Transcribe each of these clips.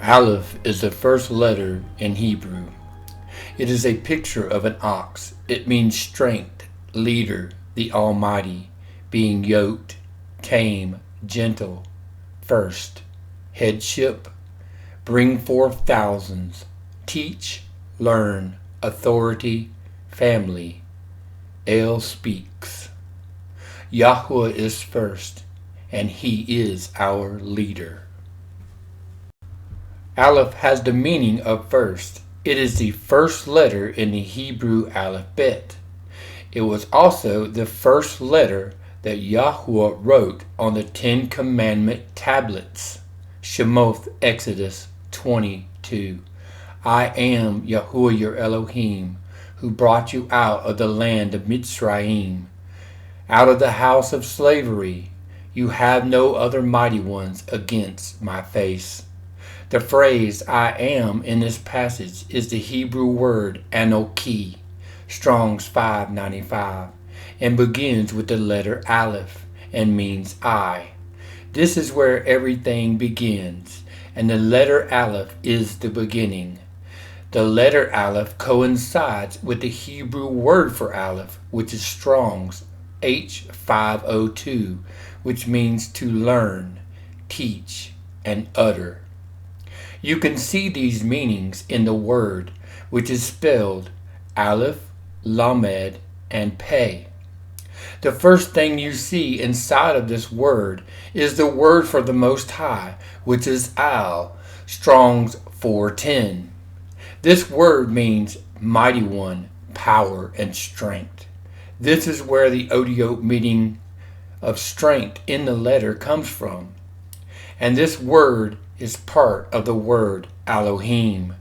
Aleph is the first letter in Hebrew. It is a picture of an ox. It means strength, leader, the Almighty, being yoked, tame, gentle, first, headship, bring forth thousands, teach, learn, authority, family. El speaks. Yahweh is first, and he is our leader. Aleph has the meaning of first. It is the first letter in the Hebrew alphabet. It was also the first letter that Yahweh wrote on the Ten Commandment tablets. Shemoth, Exodus 22. I am Yahweh your Elohim, who brought you out of the land of Mitzrayim, out of the house of slavery. You have no other mighty ones against my face. The phrase I am in this passage is the Hebrew word Anoki, Strong's 595, and begins with the letter Aleph and means I. This is where everything begins, and the letter Aleph is the beginning. The letter Aleph coincides with the Hebrew word for Aleph, which is Strong's H502, which means to learn, teach, and utter. You can see these meanings in the word, which is spelled Aleph, Lamed, and Pei. The first thing you see inside of this word is the word for the Most High, which is Al, Strong's 410. This word means mighty one, power, and strength. This is where the Otiot meaning of strength in the letter comes from. And this word is part of the word Elohim.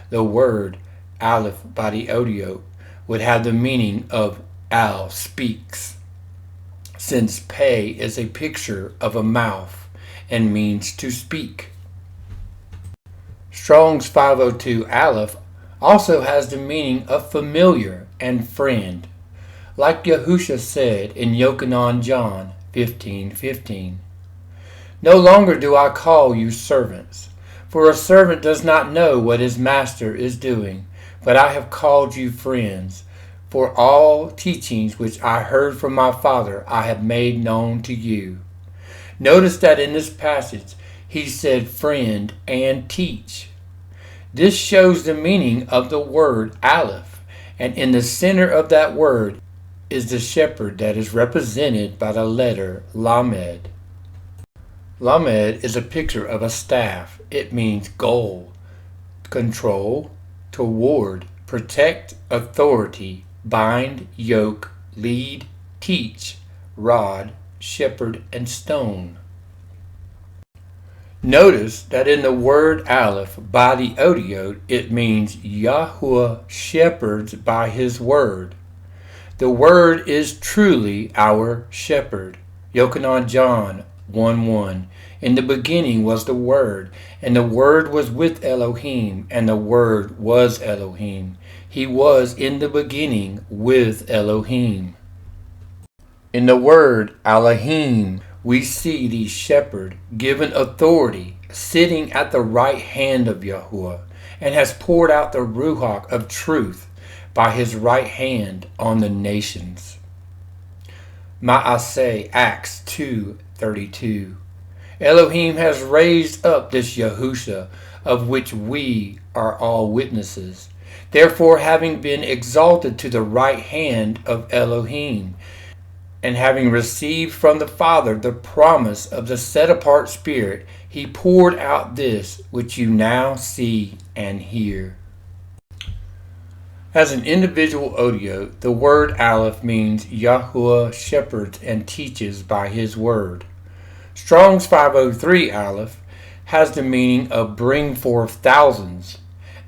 The word Aleph by the Otiot would have the meaning of Al speaks, since Pei is a picture of a mouth and means to speak. Strong's 502 Aleph also has the meaning of familiar and friend, like Yahusha said in Yochanan John 15:15. No longer do I call you servants, for a servant does not know what his master is doing, but I have called you friends, for all teachings which I heard from my Father I have made known to you. Notice that in this passage he said friend and teach. This shows the meaning of the word Aleph, and in the center of that word is the shepherd that is represented by the letter Lamed. Lamed is a picture of a staff. It means goal, control, toward, protect, authority, bind, yoke, lead, teach, rod, shepherd, and stone. Notice that in the word Aleph by the Otiot, it means Yahweh shepherds by his word. The word is truly our shepherd. Yochanan John 1:1. In the beginning was the Word, and the Word was with Elohim, and the Word was Elohim. He was in the beginning with Elohim. In the word Elohim, we see the shepherd given authority, sitting at the right hand of Yahuwah, and has poured out the Ruach of truth by his right hand on the nations. Ma'aseh, Acts 2:32. Elohim has raised up this Yahusha, of which we are all witnesses. Therefore, having been exalted to the right hand of Elohim, and having received from the Father the promise of the set-apart Spirit, he poured out this which you now see and hear. As an individual Otiot, the word Aleph means Yahuwah shepherds and teaches by his word. Strong's 503 Aleph has the meaning of bring forth thousands,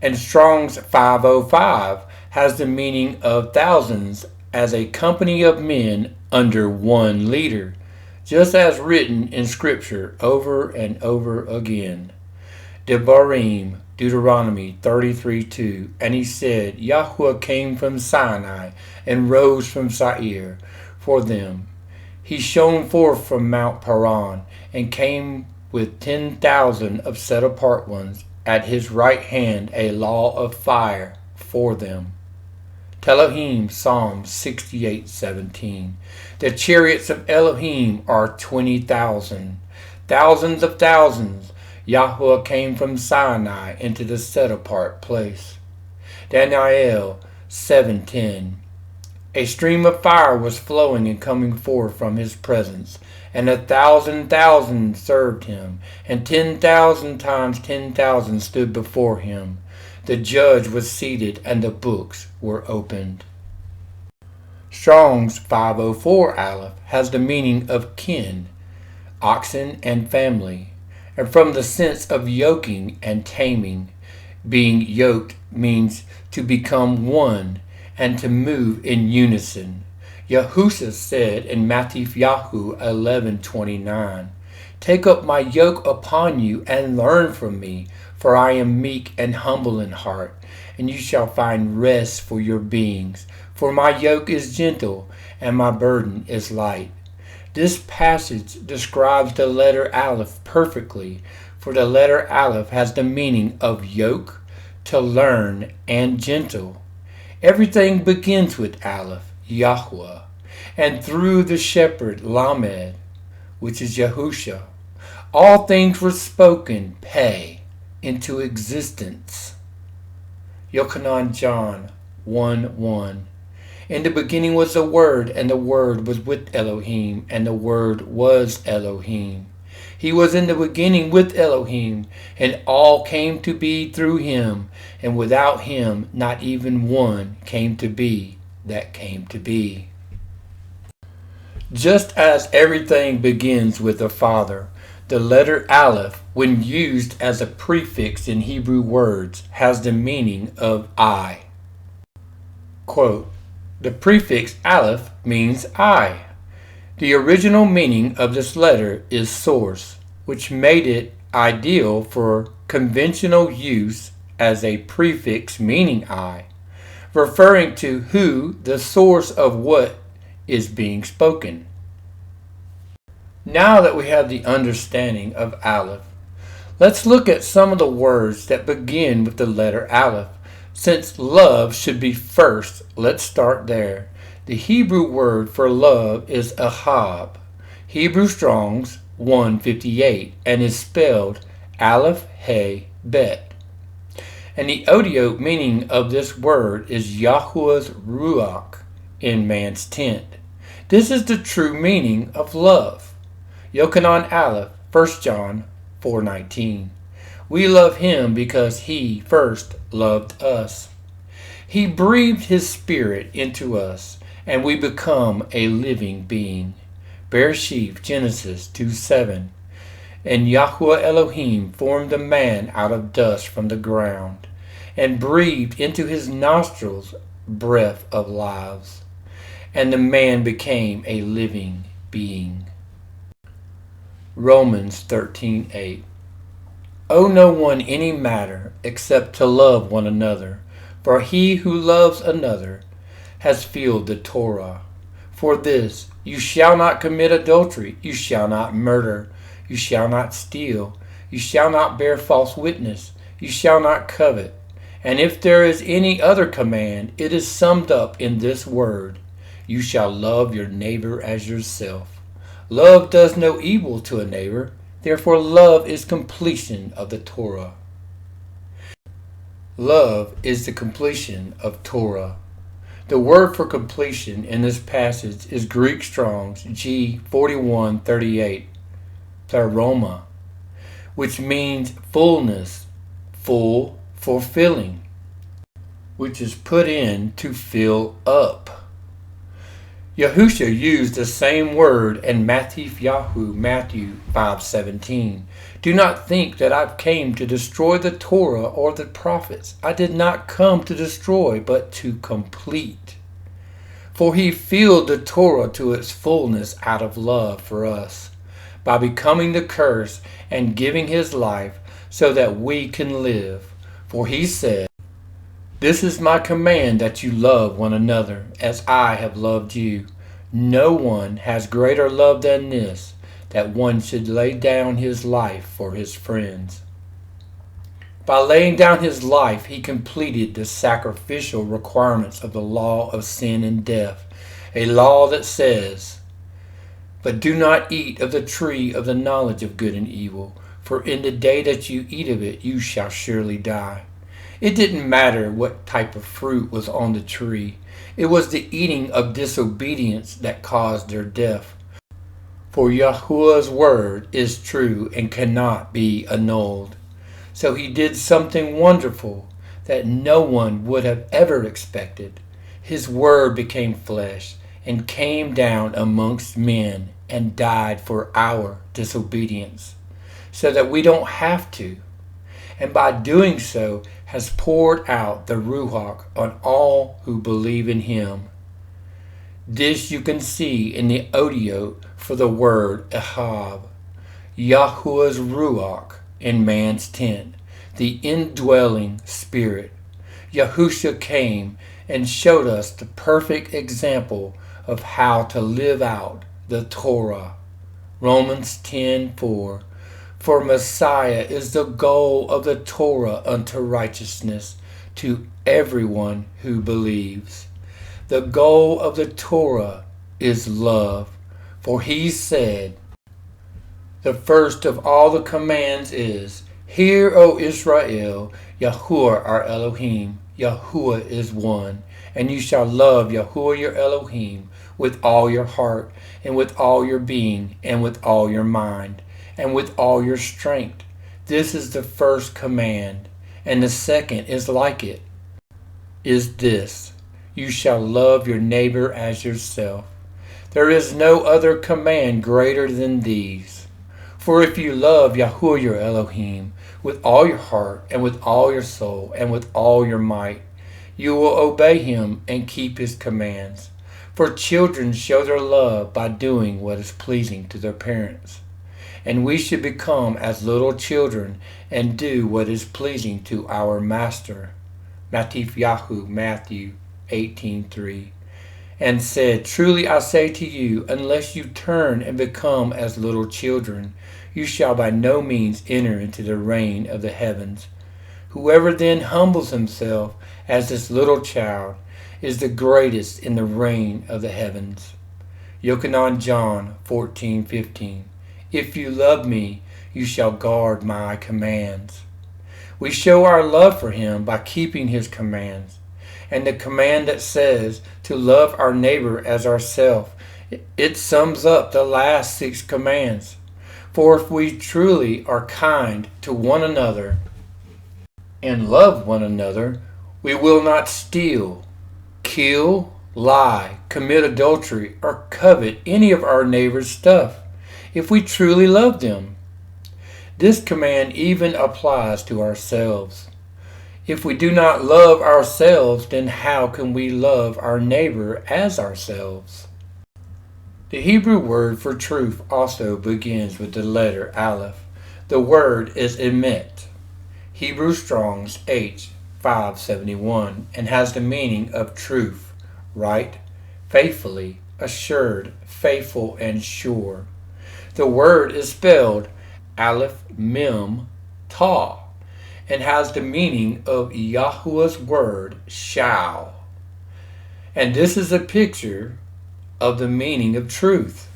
and Strong's 505 has the meaning of thousands as a company of men under one leader, just as written in Scripture over and over again. Devarim, Deuteronomy 33:2, and he said, Yahweh came from Sinai and rose from Seir for them. He shone forth from Mount Paran and came with 10,000 of set-apart ones, at his right hand a law of fire for them. Elohim, Psalm 68:17. The chariots of Elohim are 20,000. Thousands of thousands. Yahweh came from Sinai into the set-apart place. Daniel 7:10. A stream of fire was flowing and coming forth from his presence, and 1,000,000 served him, and 10,000 times 10,000 stood before him. The judge was seated, and the books were opened. Strong's 504 Aleph has the meaning of kin, oxen, and family, and from the sense of yoking and taming. Being yoked means to become one and to move in unison. Yahushua said in Matthew 11:29, "Take up my yoke upon you and learn from me, for I am meek and humble in heart, and you shall find rest for your beings. For my yoke is gentle and my burden is light." This passage describes the letter Aleph perfectly, for the letter Aleph has the meaning of yoke, to learn, and gentle. Everything begins with Aleph, Yahweh, and through the shepherd Lamed, which is Yahushua, all things were spoken, pay, into existence. Yochanan John 1:1. In the beginning was the Word, and the Word was with Elohim, and the Word was Elohim. He was in the beginning with Elohim, and all came to be through him, and without him not even one came to be that came to be. Just as everything begins with a father, the letter Aleph, when used as a prefix in Hebrew words, has the meaning of I. Quote, "The prefix Aleph means I. The original meaning of this letter is source, which made it ideal for conventional use as a prefix meaning I, referring to who the source of what is being spoken." Now that we have the understanding of Aleph, let's look at some of the words that begin with the letter Aleph. Since love should be first, let's start there. The Hebrew word for love is ahab, Hebrew Strong's 158, and is spelled Aleph He Bet. And the Otiot meaning of this word is Yahuwah's Ruach in man's tent. This is the true meaning of love. Yochanan Aleph, 1 John 4:19. We love him because he first loved us. He breathed his spirit into us, and we become a living being. Bereshit, Genesis 2:7. And Yahweh Elohim formed a man out of dust from the ground, and breathed into his nostrils breath of lives, and the man became a living being. Romans 13:8. Owe no one any matter except to love one another, for he who loves another has filled the Torah. For this, you shall not commit adultery, you shall not murder, you shall not steal, you shall not bear false witness, you shall not covet. And if there is any other command, it is summed up in this word: you shall love your neighbor as yourself. Love does no evil to a neighbor, therefore love is completion of the Torah. Love is the completion of Torah. The word for completion in this passage is Greek Strong's G4138, pleroma, which means fullness, full, fulfilling, which is put in to fill up. Yahushua used the same word in Matthew 5:17. Do not think that I came to destroy the Torah or the prophets. I did not come to destroy, but to complete. For he filled the Torah to its fullness out of love for us, by becoming the curse and giving his life so that we can live. For he said, "This is my command, that you love one another as I have loved you. No one has greater love than this, that one should lay down his life for his friends." By laying down his life, he completed the sacrificial requirements of the law of sin and death, a law that says, "But do not eat of the tree of the knowledge of good and evil, for in the day that you eat of it, you shall surely die." It didn't matter what type of fruit was on the tree. It was the eating of disobedience that caused their death. For Yahuwah's word is true and cannot be annulled. So he did something wonderful that no one would have ever expected. His word became flesh and came down amongst men and died for our disobedience, so that we don't have to. And by doing so has poured out the Ruach on all who believe in him. This you can see in the Otiot for the word Ahav, Yahuwah's Ruach in man's tent, the indwelling spirit. Yahushua came and showed us the perfect example of how to live out the Torah. Romans 10:4. For Messiah is the goal of the Torah unto righteousness to everyone who believes. The goal of the Torah is love. For he said, the first of all the commands is, "Hear, O Israel, Yahuwah our Elohim, Yahuwah is one, and you shall love Yahuwah your Elohim with all your heart, and with all your being, and with all your mind, and with all your strength." This is the first command, and the second is like it, is this, "You shall love your neighbor as yourself." There is no other command greater than these. For if you love Yahuwah your Elohim with all your heart, and with all your soul, and with all your might, you will obey him and keep his commands. For children show their love by doing what is pleasing to their parents. And we should become as little children and do what is pleasing to our Master. Matthew 18:3. And said, "Truly I say to you, unless you turn and become as little children, you shall by no means enter into the reign of the heavens. Whoever then humbles himself as this little child is the greatest in the reign of the heavens." Yochanan John 14:15. If you love me, you shall guard my commands. We show our love for him by keeping his commands. And the command that says to love our neighbor as ourselves, it sums up the last 6 commands. For if we truly are kind to one another and love one another, we will not steal, kill, lie, commit adultery, or covet any of our neighbor's stuff, if we truly love them. This command even applies to ourselves. If we do not love ourselves, then how can we love our neighbor as ourselves? The Hebrew word for truth also begins with the letter Aleph. The word is emet, Hebrew Strong's H571, and has the meaning of truth, right, faithfully, assured, faithful, and sure. The word is spelled Aleph Mem Ta and has the meaning of Yahuwah's word shall. And this is a picture of the meaning of truth.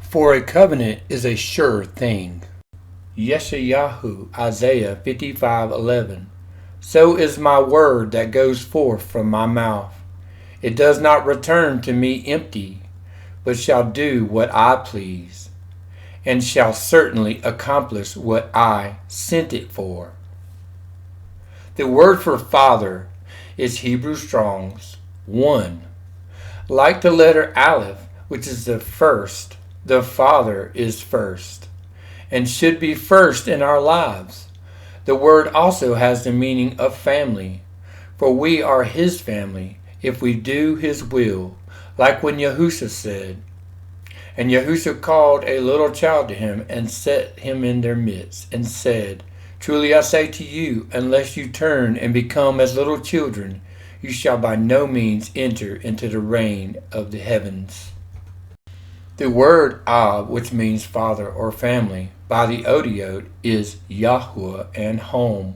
For a covenant is a sure thing. Yeshayahu, Isaiah 55:11. So is my word that goes forth from my mouth. It does not return to me empty, but shall do what I please, and shall certainly accomplish what I sent it for. The word for father is Hebrew Strong's 1. Like the letter Aleph, which is the first, the father is first, and should be first in our lives. The word also has the meaning of family, for we are his family if we do his will, like when Yahushua said, "And Yahushua called a little child to him and set him in their midst, and said, Truly I say to you, unless you turn and become as little children, you shall by no means enter into the reign of the heavens." The word Ab, which means father or family, by the Otiot is Yahuwah and home,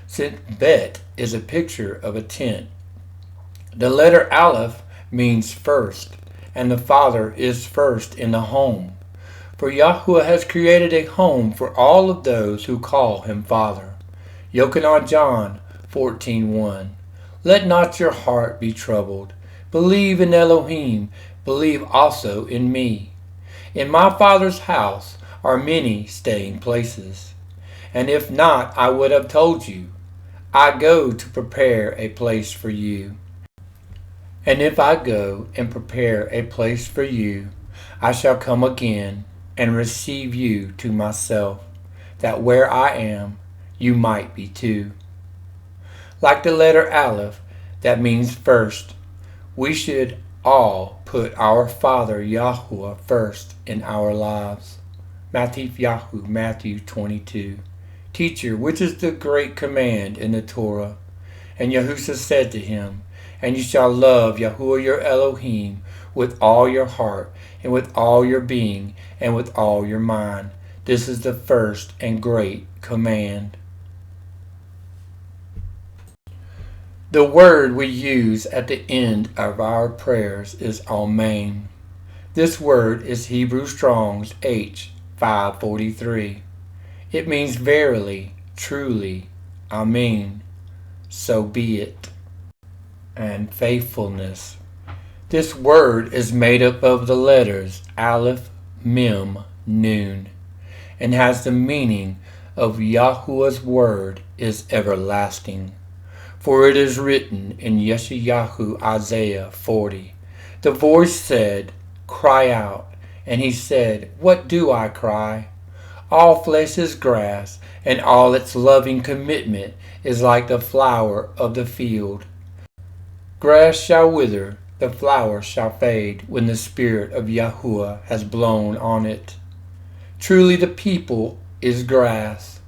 since Bet is a picture of a tent. The letter Aleph means first, and the Father is first in the home. For Yahuwah has created a home for all of those who call him Father. Yochanan John 14:1. Let not your heart be troubled. Believe in Elohim. Believe also in me. In my Father's house are many staying places. And if not, I would have told you. I go to prepare a place for you. And if I go and prepare a place for you, I shall come again and receive you to myself, that where I am, you might be too. Like the letter Aleph, that means first, we should all put our Father Yahuwah first in our lives. Matthew 22. Teacher, which is the great command in the Torah? And Yahushua said to him, and you shall love Yahuwah your Elohim with all your heart, and with all your being, and with all your mind. This is the first and great command. The word we use at the end of our prayers is Amen. This word is Hebrew Strong's H 543. It means verily, truly, Amen, so be it, and faithfulness. This word is made up of the letters Aleph, Mem, Nun, and has the meaning of Yahuwah's word is everlasting. For it is written in Yeshayahu Isaiah 40, the voice said, cry out. And he said, what do I cry? All flesh is grass, and all its loving commitment is like the flower of the field. Grass shall wither, the flower shall fade, when the Spirit of Yahuwah has blown on it. Truly the people is grass.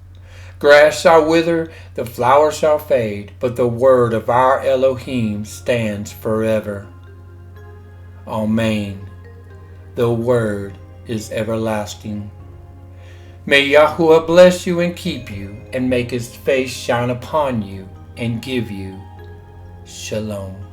Grass shall wither, the flower shall fade, but the word of our Elohim stands forever. Amen. The word is everlasting. May Yahuwah bless you and keep you, and make his face shine upon you, and give you Shalom.